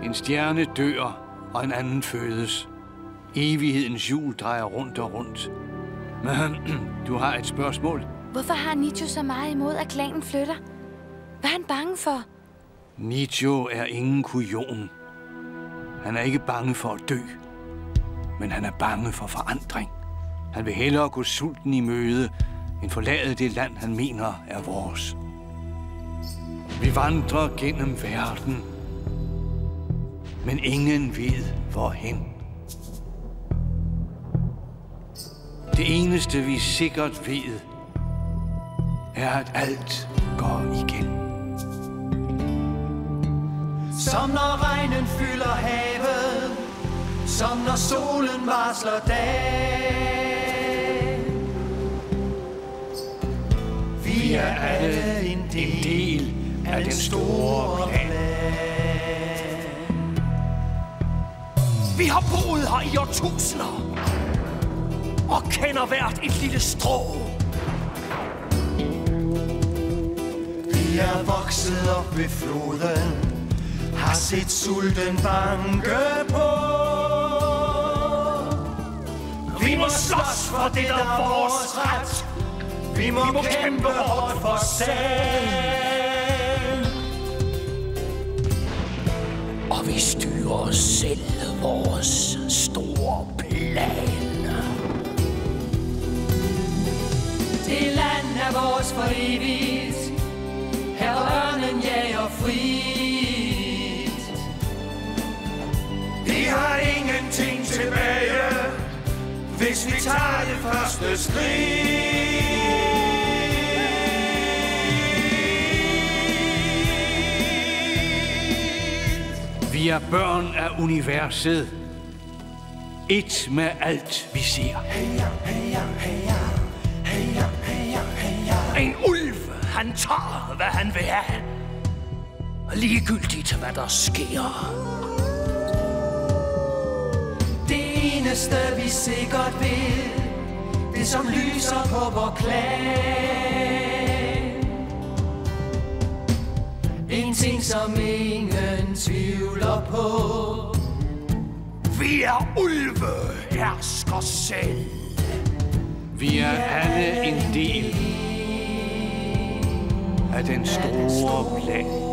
En stjerne dør, og en anden fødes. Evighedens hjul drejer rundt og rundt. Men du har et spørgsmål? Hvorfor har Nijo så meget imod, at klanen flytter? Hvad er han bange for? Nijo er ingen kujon. Han er ikke bange for at dø, men han er bange for forandring. Han vil hellere gå sulten i møde, end forlade det land, han mener er vores. Vi vandrer gennem verden, men ingen ved hvorhen. Det eneste, vi sikkert ved, er, at alt går igen. Som når regnen fylder havet, som når solen varsler dag. Vi er alle en del af den store plan. Vi har boet her i årtusinder og kender hvert et lille strå. Vi er vokset op ved floden, har set sulten banke på. Vi må slås for det, der er vores ret. Vi må kæmpe hårdt for sagen. Og vi styrer selv vores store plan. Det land er vores for evigt. Her hvor ørnen jager frit. Vi har ingenting tilbage, hvis vi tager det første skridt. Vi er børn af universet. Et med alt, vi ser. Heya, heya, heya. Heya, heya, heya. En ulv, han tager, hvad han vil have. Ligegyldigt, hvad der sker. Det eneste, vi sikkert vil, det som lyser på vor klan. En ting, som ingen tvivler på. Vi er ulve, hersker selv. Vi er alle en del af den store plan.